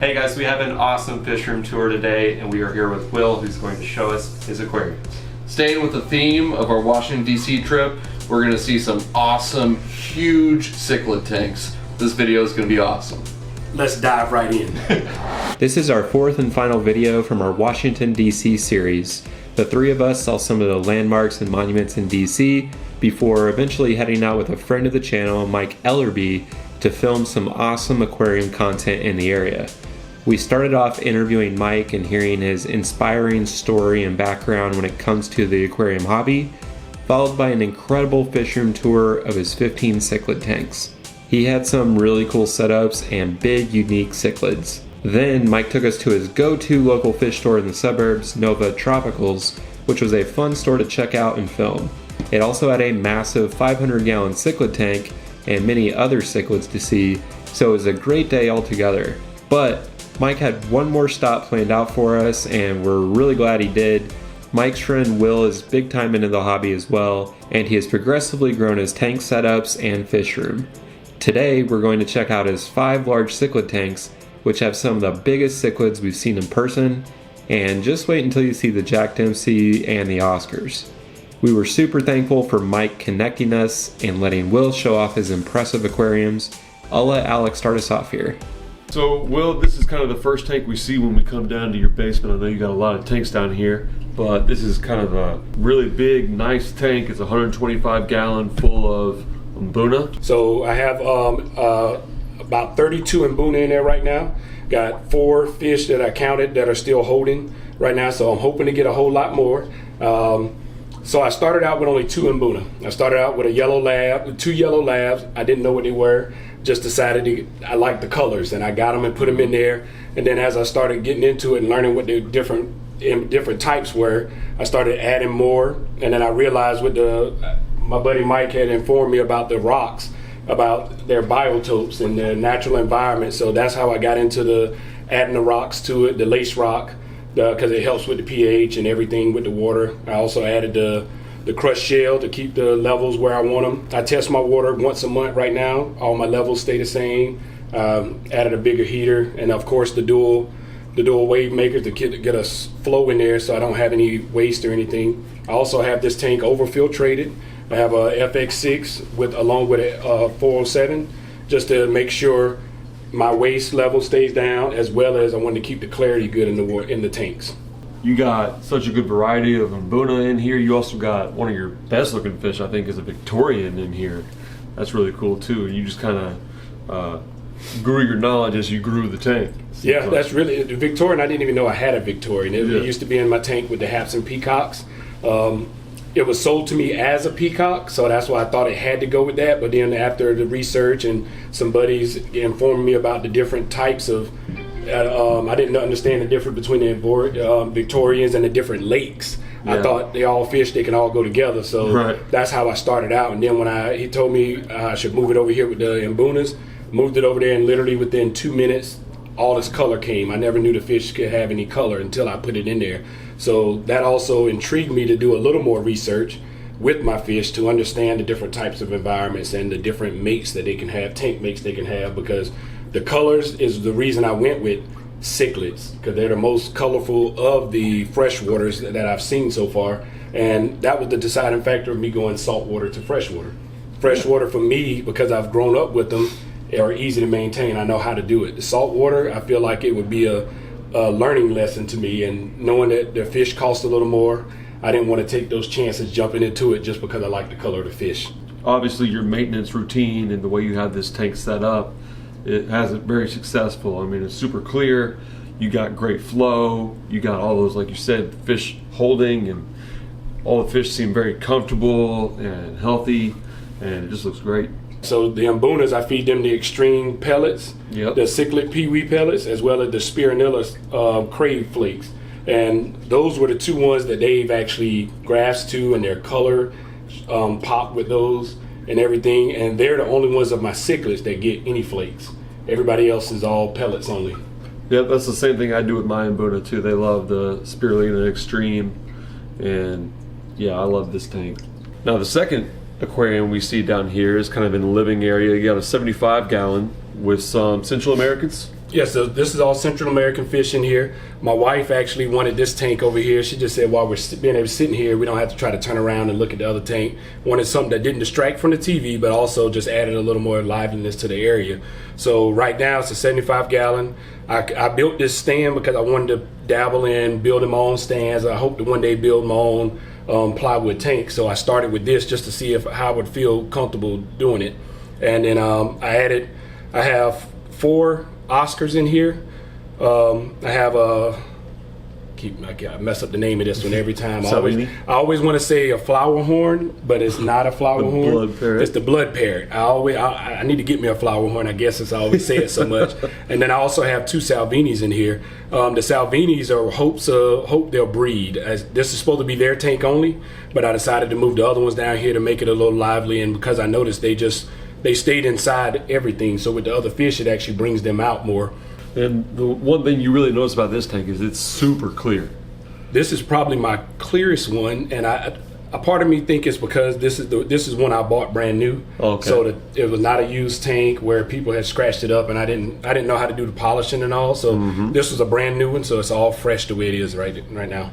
Hey guys, we have an awesome fish room tour today, and we are here with Will, who's going to show us his aquarium. Staying with the theme of our Washington, D.C. trip, we're going to see some awesome, huge cichlid tanks. This video is going to be awesome. Let's dive right in. This is our fourth and final video from our Washington, D.C. series. The three of us saw some of the landmarks and monuments in D.C. before eventually heading out with a friend of the channel, Mike Ellerby, to film some awesome aquarium content in the area. We started off interviewing Mike and hearing his inspiring story and background when it comes to the aquarium hobby, followed by an incredible fish room tour of his 15 cichlid tanks. He had some really cool setups and big, unique cichlids. Then Mike took us to his go-to local fish store in the suburbs, Nova Tropicals, which was a fun store to check out and film. It also had a massive 500-gallon cichlid tank and many other cichlids to see, so it was a great day altogether. But Mike had one more stop planned out for us, and we're really glad he did. Mike's friend Will is big time into the hobby as well, and he has progressively grown his tank setups and fish room. Today we're going to check out his 5 large cichlid tanks, which have some of the biggest cichlids we've seen in person, and just wait until you see the Jack Dempsey and the Oscars. We were super thankful for Mike connecting us and letting Will show off his impressive aquariums. I'll let Alex start us off here. So, Will, this is kind of the first tank we see when we come down to your basement. I know you got a lot of tanks down here, but this is kind of a really big, nice tank. It's 125 gallon full of Amuna. So I have about 32 Amuna in there right now. Got 4 fish that I counted that are still holding right now, so I'm hoping to get a whole lot more. So I started out with only 2 Amuna. I started out with a yellow lab, 2 yellow labs. I didn't know what they were. Just decided I liked the colors, and I got them and put them in there. And then as I started getting into it and learning what the different types were, I started adding more. And then I realized my buddy Mike had informed me about the rocks, about their biotopes and their natural environment. So that's how I got into adding the rocks to it, the lace rock, because it helps with the pH and everything with the water. I also added the crushed shell to keep the levels where I want them. I test my water once a month right now. All my levels stay the same. Added a bigger heater, and of course the dual wave makers to get a flow in there so I don't have any waste or anything. I also have this tank over-filtrated. I have a FX6 along with a 407 just to make sure my waste level stays down, as well as I want to keep the clarity good in the tanks. You got such a good variety of Amuna in here. You also got one of your best looking fish, I think, is a Victorian in here. That's really cool too. And you just kind of grew your knowledge as you grew the tank. Yeah, that's really the Victorian. I didn't even know I had a Victorian. It used to be in my tank with the haps and peacocks. It was sold to me as a peacock, so that's why I thought it had to go with that. But then after the research and some buddies informed me about the different types of, I didn't understand the difference between the Victorians and the different lakes. Yeah. I thought they can all go together. So That's how I started out. And then when he told me I should move it over here with the Ambunas, moved it over there, and literally within 2 minutes, all this color came. I never knew the fish could have any color until I put it in there. So that also intrigued me to do a little more research with my fish to understand the different types of environments and the different mates that they can have, tank mates they can have, because the colors is the reason I went with cichlids, because they're the most colorful of the freshwaters that I've seen so far. And that was the deciding factor of me going saltwater to freshwater. Freshwater for me, because I've grown up with them, are easy to maintain. I know how to do it. The saltwater, I feel like it would be a learning lesson to me, and knowing that the fish cost a little more, I didn't want to take those chances jumping into it just because I like the color of the fish. Obviously your maintenance routine and the way you have this tank set up, it has it very successful. I mean, it's super clear. You got great flow. You got all those, like you said, fish holding, and all the fish seem very comfortable and healthy, and it just looks great. So the Ambunas, I feed them the extreme pellets, the cichlid peewee pellets, as well as the spirulina crave flakes. And those were the 2 ones that they've actually grasped to, and their color popped with those and everything. And they're the only ones of my cichlids that get any flakes. Everybody else is all pellets only. Yeah, that's the same thing I do with my Amuna too. They love the spirulina extreme, and yeah, I love this tank. Now the second aquarium we see down here is kind of in the living area. You got a 75 gallon with some Central Americans. Yeah, so this is all Central American fish in here. My wife actually wanted this tank over here. She just said while we're being able to sit in here, we don't have to try to turn around and look at the other tank. Wanted something that didn't distract from the TV, but also just added a little more liveliness to the area. So right now it's a 75 gallon. I built this stand because I wanted to dabble in building my own stands. I hope to one day build my own plywood tank. So I started with this just to see how I would feel comfortable doing it. And then I have 4 Oscars in here. I have I mess up the name of this one every time. I always want to say a flower horn, but it's not a flower horn. Blood parrot. It's the blood parrot. I need to get me a flower horn, I guess, since I always say it so much. And then I also have 2 Salvinis in here. The Salvinis are hope they'll breed. This is supposed to be their tank only, but I decided to move the other ones down here to make it a little lively. And because I noticed they stayed inside everything, so with the other fish, it actually brings them out more. And the one thing you really notice about this tank is it's super clear. This is probably my clearest one, and a part of me think it's because this is one I bought brand new. Okay. So it was not a used tank where people had scratched it up, and I didn't know how to do the polishing and all. So this was a brand new one, so it's all fresh the way it is right now.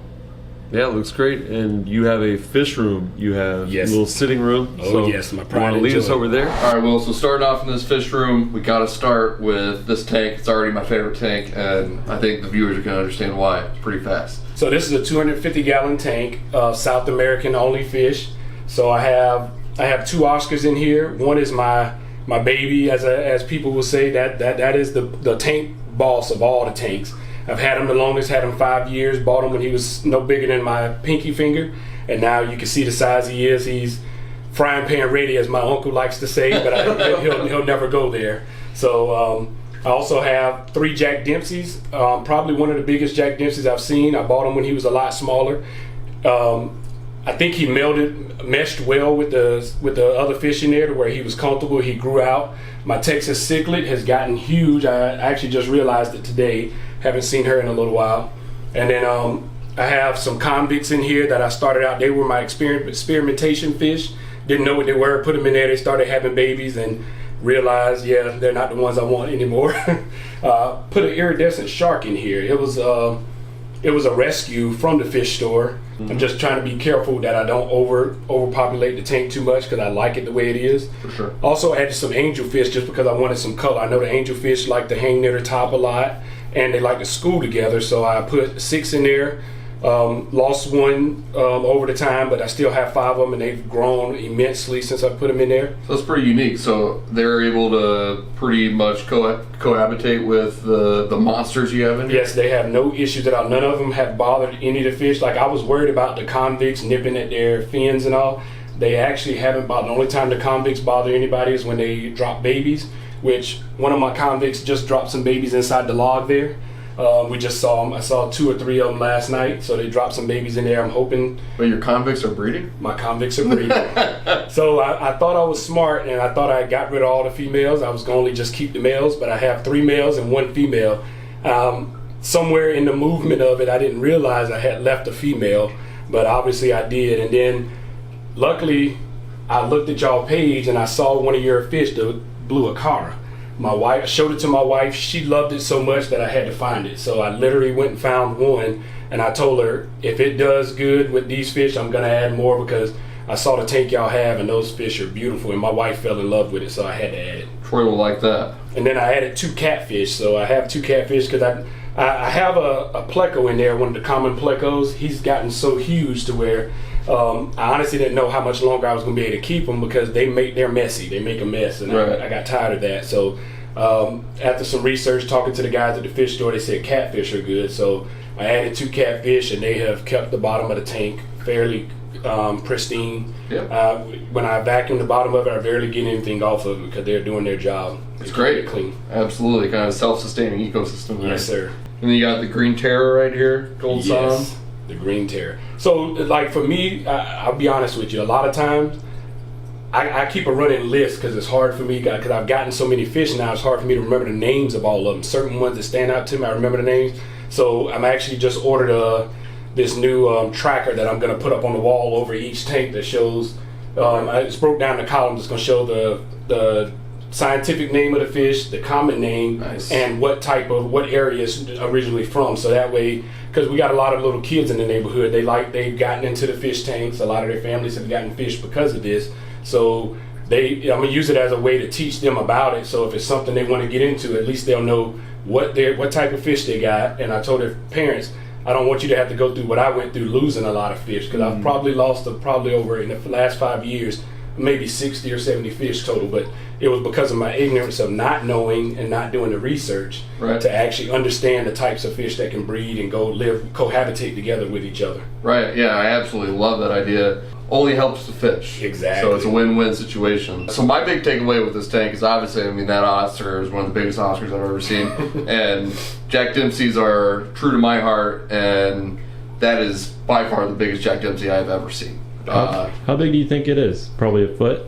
Yeah, it looks great. And you have a fish room. You have Yes. a little sitting room. Oh, so yes, my you pride want to and lead us joy. over there? All right, well, so starting off in this fish room, we got to start with this tank. It's already my favorite tank, and I think the viewers are going to understand why. It's pretty fast. So this is a 250 gallon tank of South American only fish. So I have 2 Oscars in here. One is my baby, as people will say. That is the tank boss of all the tanks. I've had him the longest, had him 5 years, bought him when he was no bigger than my pinky finger, and now you can see the size he is. He's frying pan ready, as my uncle likes to say, but he'll never go there. So I also have 3 Jack Dempseys, probably one of the biggest Jack Dempseys I've seen. I bought him when he was a lot smaller. I think he meshed well with the other fish in there to where he was comfortable. He grew out. My Texas cichlid has gotten huge. I actually just realized it today. Haven't seen her in a little while. And then I have some convicts in here that I started out. They were my experimentation fish. Didn't know what they were. Put them in there. They started having babies and realized, yeah, they're not the ones I want anymore. Put an iridescent shark in here. It was a rescue from the fish store. I'm just trying to be careful that I don't overpopulate the tank too much because I like it the way it is. For sure. Also added some angelfish just because I wanted some color. I know the angelfish like to hang near the top a lot and they like to school together, so I put 6 in there. Lost one over the time, but I still have 5 of them, and they've grown immensely since I put them in there. So that's pretty unique. So they're able to pretty much cohabitate with the monsters you have in here? Yes, they have no issues at all. None of them have bothered any of the fish. Like, I was worried about the convicts nipping at their fins and all. They actually haven't bothered. The only time the convicts bother anybody is when they drop babies, which one of my convicts just dropped some babies inside the log there. We just saw them. I saw 2 or 3 of them last night, so they dropped some babies in there. I'm hoping. But your convicts are breeding? My convicts are breeding. So I thought I was smart, and I thought I got rid of all the females. I was going to only just keep the males, but I have 3 males and 1 female. Somewhere in the movement of it, I didn't realize I had left a female, but obviously I did. And then, luckily, I looked at y'all page, and I saw one of your fish, the blue acara. My wife, I showed it to my wife. She loved it so much that I had to find it. So I literally went and found one, and I told her, if it does good with these fish, I'm gonna add more because I saw the tank y'all have, and those fish are beautiful, and my wife fell in love with it, so I had to add it. Troy will like that. And then I added 2 catfish. So I have 2 catfish because I have a pleco in there, one of the common plecos. He's gotten so huge to where I honestly didn't know how much longer I was going to be able to keep them because they're messy. They make a mess, and right. I got tired of that. So after some research, talking to the guys at the fish store, they said catfish are good. So I added 2 catfish, and they have kept the bottom of the tank fairly pristine. Yep. When I vacuum the bottom of it, I barely get anything off of it because they're doing their job. It's great. Clean. Absolutely. Kind of self-sustaining ecosystem there. Yes, sir. And then you got the green terror right here, gold Yes, Psalm. the green terror. So, like, for me, I'll be honest with you. A lot of times, I keep a running list because it's hard for me, because I've gotten so many fish now, it's hard for me to remember the names of all of them. Certain ones that stand out to me, I remember the names. So I'm actually just ordered this new tracker that I'm going to put up on the wall over each tank that shows, it's broke down the columns. It's going to show the scientific name of the fish, the common name, Nice. and what area it's originally from. So that way, because we got a lot of little kids in the neighborhood, they've gotten into the fish tanks. A lot of their families have gotten fish because of this. So I'm gonna use it as a way to teach them about it. So if it's something they want to get into, at least they'll know what type of fish they got. And I told their parents, I don't want you to have to go through what I went through losing a lot of fish, because I've probably lost over in the last 5 years, maybe 60 or 70 fish total, but it was because of my ignorance of not knowing and not doing the research to actually understand the types of fish that can breed and cohabitate together with each other. Right, yeah, I absolutely love that idea. Only helps the fish. Exactly. So it's a win-win situation. So my big takeaway with this tank is obviously, I mean, that Oscar is one of the biggest Oscars I've ever seen. And Jack Dempsey's are true to my heart, and that is by far the biggest Jack Dempsey I've ever seen. How big do you think it is? Probably a foot?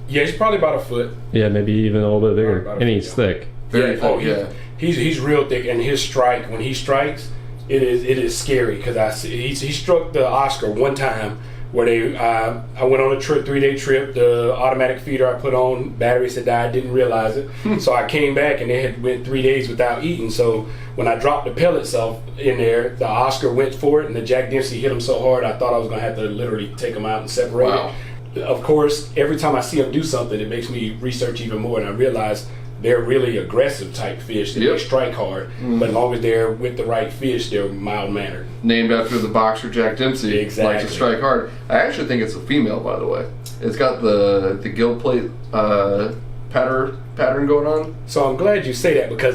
Yeah, he's probably about a foot. Yeah, maybe even a little bit bigger. About a And foot, he's yeah. thick. Very thick, yeah. He's real thick, and his strike, when he strikes, it is scary, because he struck the Oscar one time where I went on a 3-day trip. The automatic feeder I put on, batteries had died, didn't realize it. So I came back and they had went 3 days without eating. So when I dropped the pellets off in there, the Oscar went for it, and the Jack Dempsey hit him so hard I thought I was going to have to literally take him out and separate it. Of course, every time I see him do something, it makes me research even more, and I realize they're really aggressive type fish. They strike hard, but as long as they're with the right fish, they're mild-mannered. Named after the boxer Jack Dempsey. Exactly. Likes to strike hard. I actually think it's a female, by the way. It's got the gill plate pattern going on. So I'm glad you say that, because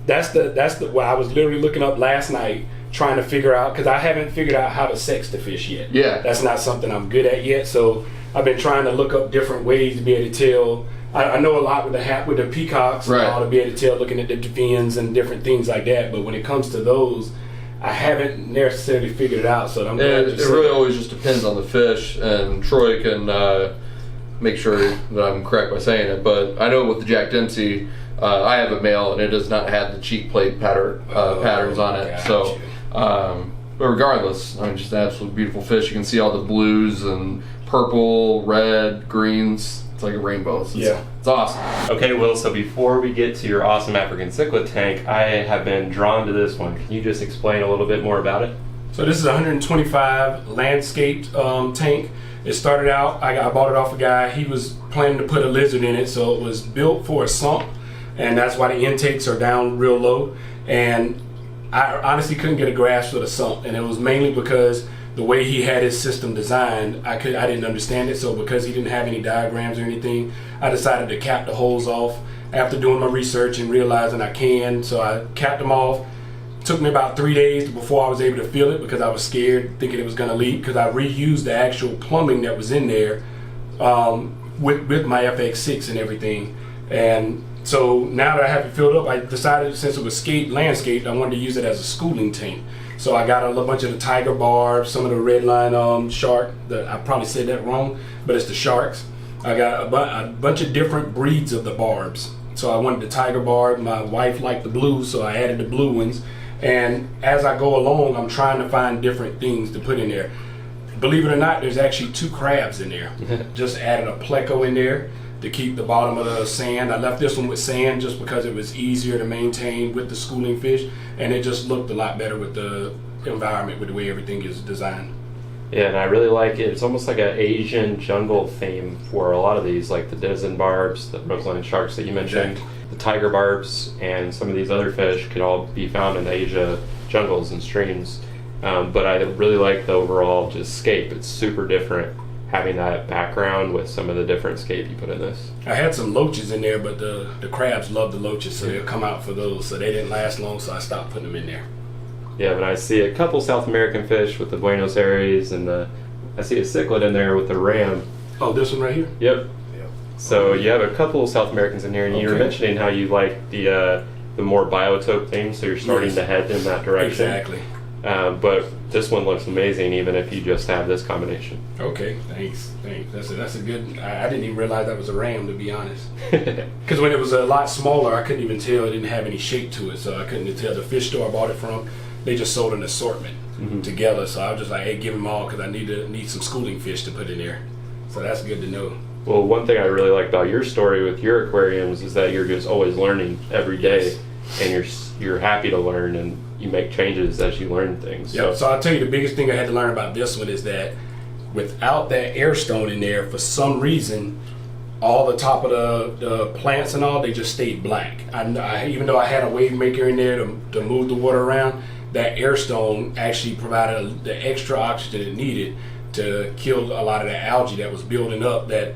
that's what I was literally looking up last night, trying to figure out, because I haven't figured out how to sex the fish yet. Yeah. That's not something I'm good at yet. So I've been trying to look up different ways to be able to tell. I know a lot with the peacocks, right, and all, to be able to tell, looking at the fins and different things like that. But when it comes to those, I haven't necessarily figured it out. So I'm glad it really always just depends on the fish, and Troy can make sure that I'm correct by saying it. But I know with the Jack Dempsey, I have a male, and it does not have the cheek plate patterns on it. So, but regardless, I mean, just an absolutely beautiful fish. You can see all the blues and purple, red, greens. It's like a rainbow. It's awesome. Okay, Will, so before we get to your awesome African cichlid tank, I have been drawn to this one. Can you just explain a little bit more about it? So this is a 125 landscaped tank. It started out, I bought it off a guy. He was planning to put a lizard in it, so it was built for a sump, and that's why the intakes are down real low. And I honestly couldn't get a grasp for the sump, and it was mainly because the way he had his system designed, I didn't understand it. So because he didn't have any diagrams or anything, I decided to cap the holes off after doing my research and realizing I can. So I capped them off. It took me about 3 days before I was able to fill it, because I was scared, thinking it was going to leak, because I reused the actual plumbing that was in there with my FX6 and everything. And so now that I have it filled up, I decided, since it was landscaped, I wanted to use it as a schooling tank. So I got a bunch of the tiger barbs, some of the red line shark. I probably said that wrong, but it's the sharks. I got a bunch of different breeds of the barbs. So I wanted the tiger barb. My wife liked the blue, so I added the blue ones. And as I go along, I'm trying to find different things to put in there. Believe it or not, there's actually 2 crabs in there. Just added a pleco in there to keep the bottom of the sand. I left this one with sand just because it was easier to maintain with the schooling fish, and it just looked a lot better with the environment, with the way everything is designed. Yeah, and I really like it. It's almost like an Asian jungle theme for a lot of these, like the denizen barbs, the roseline sharks that you mentioned, the tiger barbs, and some of these other fish could all be found in the Asia jungles and streams. But I really like the overall just scape. It's super different, having that background with some of the different scape you put in this. I had some loaches in there, but the crabs love the loaches, so they'll come out for those. So they didn't last long, so I stopped putting them in there. Yeah, but I see a couple South American fish with the Buenos Aires, and I see a cichlid in there with the ram. Oh, this one right here? Yep. So you have a couple of South Americans in here, and you were mentioning how you like the more biotope thing, so you're starting to head in that direction. Exactly. But this one looks amazing, even if you just have this combination. Okay, thanks. That's a good. I didn't even realize that was a ram, to be honest. Because when it was a lot smaller, I couldn't even tell. It didn't have any shape to it, so I couldn't tell. The fish store I bought it from, they just sold an assortment together. So I was just like, hey, give them all, because I need some schooling fish to put in there. So that's good to know. Well, one thing I really like about your story with your aquariums is that you're just always learning every day, and you're happy to learn, and you make changes as you learn things. Yeah. So I'll tell you the biggest thing I had to learn about this one is that without that air stone in there, for some reason, all the top of the plants and all, they just stayed black. Even though I had a wave maker in there to move the water around, that air stone actually provided the extra oxygen it needed to kill a lot of the algae that was building up. That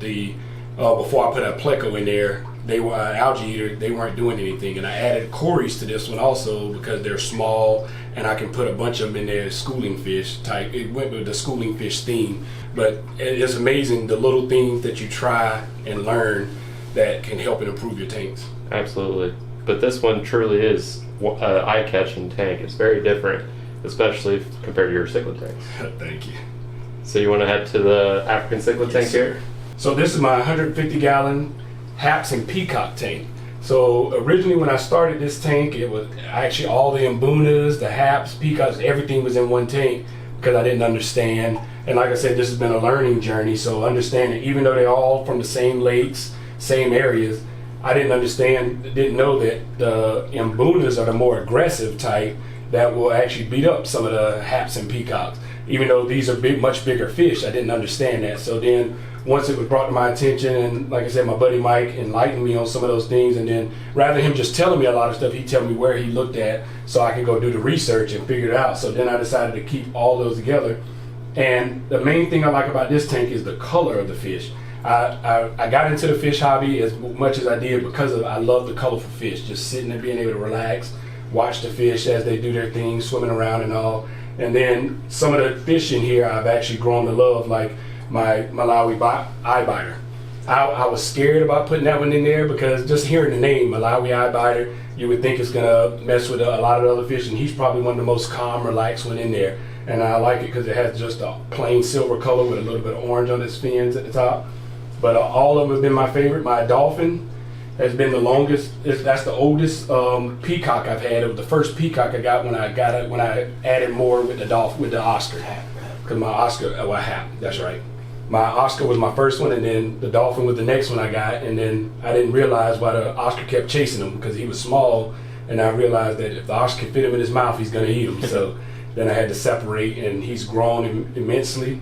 before I put a pleco in there, they were algae eater. They weren't doing anything, and I added cories to this one also because they're small, and I can put a bunch of them in there. Schooling fish type. It went with the schooling fish theme, but it's amazing the little things that you try and learn that can help and improve your tanks. Absolutely. But this one truly is an eye-catching tank. It's very different, especially compared to your cichlid tanks. Thank you. So you want to head to the African cichlid tank here? So this is my 150-gallon Haps and Peacock tank. So originally when I started this tank, it was actually all the Amunas, the Haps, Peacocks, everything was in one tank because I didn't understand. And like I said, this has been a learning journey. So understanding, even though they're all from the same lakes, same areas, I didn't know that the Amunas are the more aggressive type that will actually beat up some of the Haps and Peacocks. Even though these are much bigger fish, I didn't understand that. So then once it was brought to my attention, and like I said, my buddy Mike enlightened me on some of those things, and then rather than him just telling me a lot of stuff, he'd tell me where he looked at so I could go do the research and figure it out. So then I decided to keep all those together. And the main thing I like about this tank is the color of the fish. I got into the fish hobby as much as I did because I love the colorful fish, just sitting and being able to relax, watch the fish as they do their thing, swimming around and all. And then some of the fish in here I've actually grown to love, like my Malawi eye biter. I was scared about putting that one in there because just hearing the name Malawi eye biter, you would think it's gonna mess with a lot of the other fish, and he's probably one of the most calm, relaxed one in there. And I like it because it has just a plain silver color with a little bit of orange on its fins at the top. But all of them have been my favorite. My dolphin has been the longest. That's the oldest peacock I've had. It was the first peacock I got when I added more with the dolphin, with the Oscar. Because my Oscar, that's right. My Oscar was my first one, and then the dolphin was the next one I got. And then I didn't realize why the Oscar kept chasing him because he was small, and I realized that if the Oscar could fit him in his mouth, he's going to eat him. So then I had to separate, and he's grown immensely,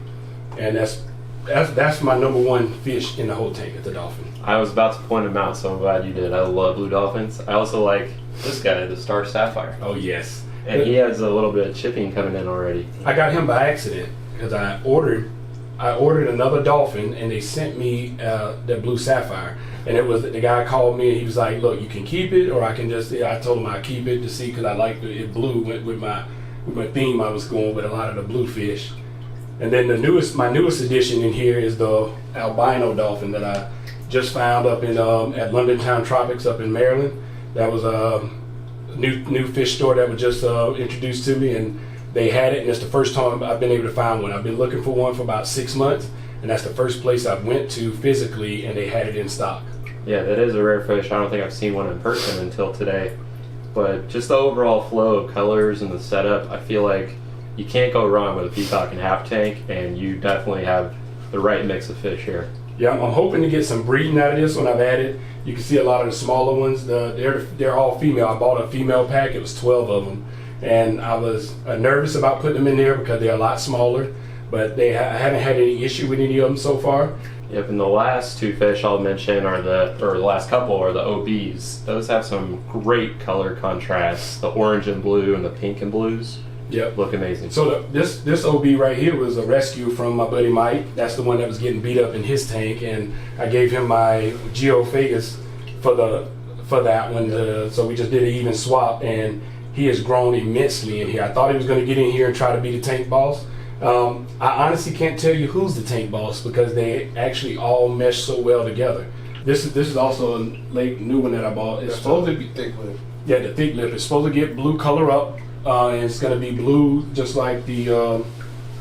and that's my number one fish in the whole tank at the dolphin. I was about to point him out, so I'm glad you did. I love blue dolphins. I also like this guy, the star sapphire. Oh yes, and he has a little bit of chipping coming in already. I got him by accident because I ordered another dolphin, and they sent me the blue sapphire. And it was the guy called me, and he was like, "Look, you can keep it, or I can just." I told him I'd keep it to see because I liked it blue with my theme. I was going with a lot of the blue fish. And then my newest addition in here is the albino dolphin that I just found up in at London Town Tropics up in Maryland. That was a new fish store that was just introduced to me, and they had it, and it's the first time I've been able to find one. I've been looking for one for about 6 months, and that's the first place I went to physically, and they had it in stock. Yeah, that is a rare fish. I don't think I've seen one in person until today. But just the overall flow of colors and the setup, I feel like you can't go wrong with a peacock and half tank, and you definitely have the right mix of fish here. Yeah, I'm hoping to get some breeding out of this one. I've added, you can see a lot of the smaller ones. They're all female. I bought a female pack. It was 12 of them, and I was nervous about putting them in there because they're a lot smaller. But I haven't had any issue with any of them so far. Yep, and the last two fish I'll mention are the last couple are the OBs. Those have some great color contrasts. The orange and blue and the pink and blues. Yep. Look amazing. So this OB right here was a rescue from my buddy Mike. That's the one that was getting beat up in his tank, and I gave him my Geophagus for that one. So we just did an even swap, and he has grown immensely in here. I thought he was going to get in here and try to be the tank boss. I honestly can't tell you who's the tank boss because they actually all mesh so well together. This is also a late new one that I bought. It's supposed to be thick lip. Yeah, the thick lip. It's supposed to get blue color up. And it's going to be blue, just like the,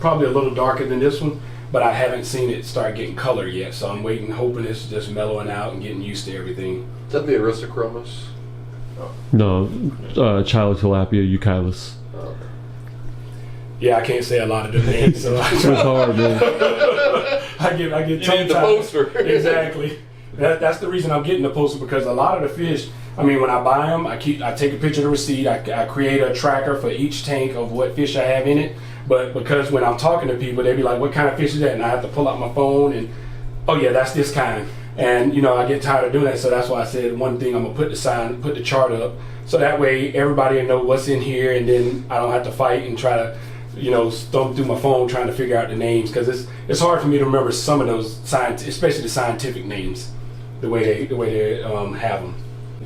probably a little darker than this one, but I haven't seen it start getting color yet, so I'm waiting, hoping it's just mellowing out and getting used to everything. Is that the Aristochromis? No, Chilotilapia euchylus. Oh, okay. Yeah, I can't say a lot of the names, so It's hard, man. I get You need the tongue-tied. poster. Exactly. That's the reason I'm getting the poster, because a lot of the fish, I mean, when I buy them, I take a picture of the receipt. I create a tracker for each tank of what fish I have in it. But because when I'm talking to people, they be like, "What kind of fish is that?" And I have to pull out my phone and, "Oh yeah, that's this kind." And you know, I get tired of doing that, so that's why I said one thing, I'm gonna put the chart up, so that way everybody will know what's in here, and then I don't have to fight and try to, you know, thumb through my phone trying to figure out the names, because it's hard for me to remember some of those especially the scientific names, the way they have them.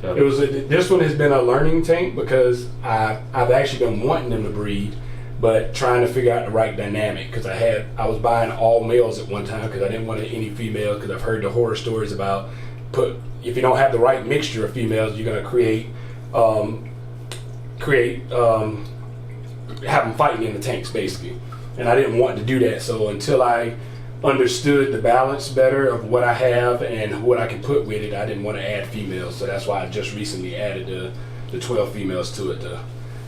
Yeah. This one has been a learning tank, because I've actually been wanting them to breed, but trying to figure out the right dynamic, because I was buying all males at one time because I didn't want any females, because I've heard the horror stories about if you don't have the right mixture of females, you're going to have them fighting in the tanks basically, and I didn't want to do that. So until I understood the balance better of what I have and what I can put with it, I didn't want to add females. So that's why I just recently added the 12 females to it to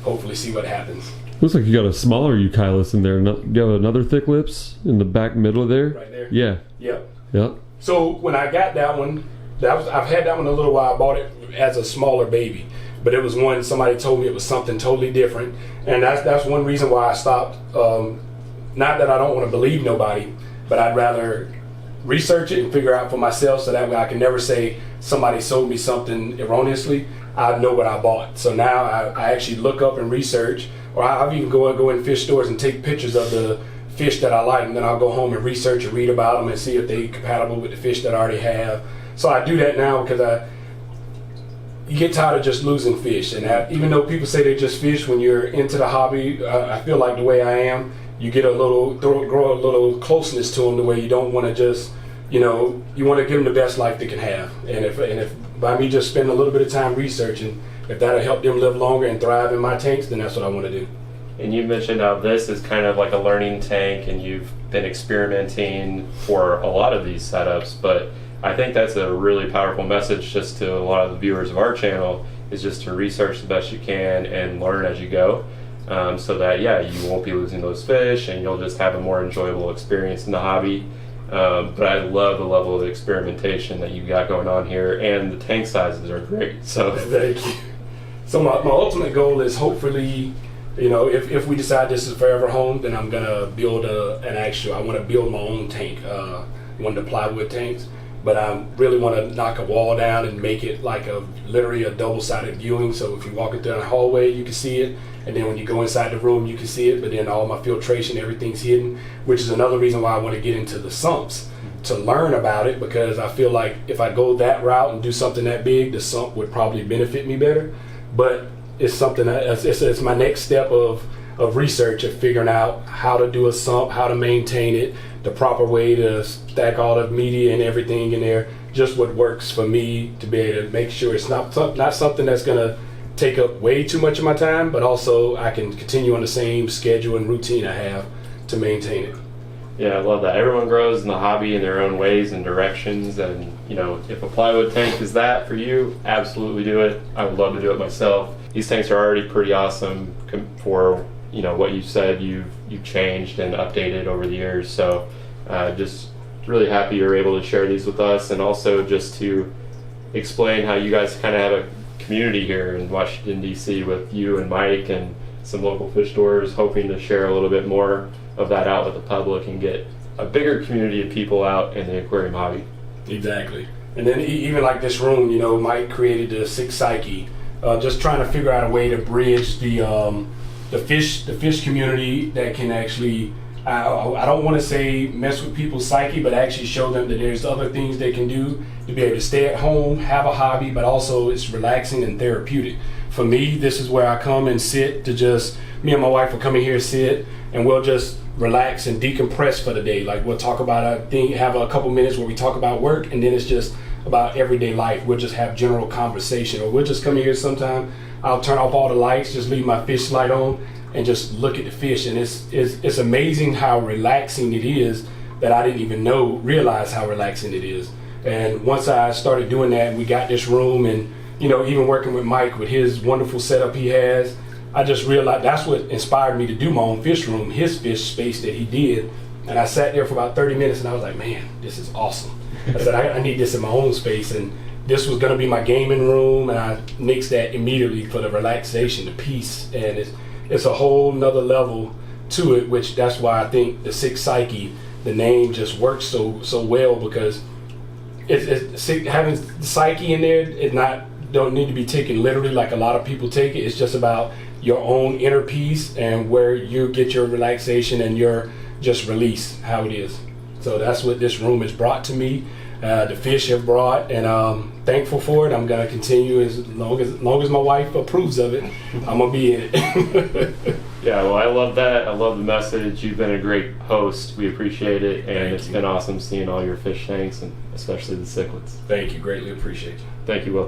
hopefully see what happens. Looks like you got a smaller euchylus in there. Do you have another thick lips in the back middle of there? Right there? Yeah. Yep. Yep. So when I got that one, I've had that one a little while. I bought it as a smaller baby, but it was one somebody told me it was something totally different, and that's one reason why I stopped. Not that I don't want to believe nobody, but I'd rather research it and figure out for myself, so that way I can never say somebody sold me something erroneously. I know what I bought. So now I actually look up and research, or I'll even go in fish stores and take pictures of the fish that I like, and then I'll go home and research and read about them and see if they're compatible with the fish that I already have. So I do that now because you get tired of just losing fish, and even though people say they're just fish, when you're into the hobby, I feel like the way I am, you get grow a little closeness to them, the way you don't want to just, you know, you want to give them the best life they can have. And if by me just spending a little bit of time researching, if that'll help them live longer and thrive in my tanks, then that's what I want to do. And you mentioned how this is kind of like a learning tank, and you've been experimenting for a lot of these setups, but I think that's a really powerful message just to a lot of the viewers of our channel, is just to research the best you can and learn as you go, so that, yeah, you won't be losing those fish and you'll just have a more enjoyable experience in the hobby. But I love the level of experimentation that you've got going on here, and the tank sizes are great. So Thank you. So my ultimate goal is, hopefully, you know, if we decide this is forever home, then I'm gonna build I want to build my own tank, one of the plywood tanks. But I really want to knock a wall down and make it like literally a double-sided viewing. So if you walk into the hallway, you can see it, and then when you go inside the room, you can see it. But then all my filtration, everything's hidden, which is another reason why I want to get into the sumps, to learn about it, because I feel like if I go that route and do something that big, the sump would probably benefit me better. But it's something it's my next step of research, of figuring out how to do a sump, how to maintain it, the proper way to stack all the media and everything in there, just what works for me, to be able to make sure it's not something that's going to take up way too much of my time, but also I can continue on the same schedule and routine I have to maintain it. yeah, I love that. Everyone grows in the hobby in their own ways and directions, and you know, if a plywood tank is that for you, absolutely do it. I would love to do it myself. These tanks are already pretty awesome for, you know, what you said you've changed and updated over the years. So just really happy you're able to share these with us, and also just to explain how you guys kind of have a community here in Washington, D.C. with you and Mike and some local fish stores, hoping to share a little bit more of that out with the public and get a bigger community of people out in the aquarium hobby. Exactly. And then even like this room, you know, Mike created the Six Psyche, just trying to figure out a way to bridge the fish community that can actually, I don't want to say mess with people's psyche, but actually show them that there's other things they can do to be able to stay at home, have a hobby, but also it's relaxing and therapeutic. For me, this is where I come and sit to just, me and my wife will come in here, sit, and we'll just relax and decompress for the day. Like, we'll talk about a thing, have a couple minutes where we talk about work, and then it's just about everyday life. We'll just have general conversation, or we'll just come in here sometime. I'll turn off all the lights, just leave my fish light on, and just look at the fish. And it's amazing how relaxing it is, that I didn't even realize how relaxing it is. And once I started doing that, we got this room, and you know, even working with Mike with his wonderful setup he has, I just realized that's what inspired me to do my own fish room, his fish space that he did. And I sat there for about 30 minutes and I was like, man, this is awesome. I said, I need this in my own space. And this was going to be my gaming room, and I nixed that immediately for the relaxation, the peace. And it's a whole nother level to it, which that's why I think the Six Psyche, the name just works so well, because having psyche in there, don't need to be taken literally like a lot of people take it. It's just about your own inner peace and where you get your relaxation and your just release, how it is. So that's what this room has brought to me. The fish have brought, and I'm thankful for it. I'm gonna continue as long as my wife approves of it. I'm gonna be in it. Yeah, well, I love that. I love the message. You've been a great host. We appreciate it, and it's been awesome seeing all your fish tanks, and especially the cichlids. Thank you, greatly appreciate you. Thank you, Will.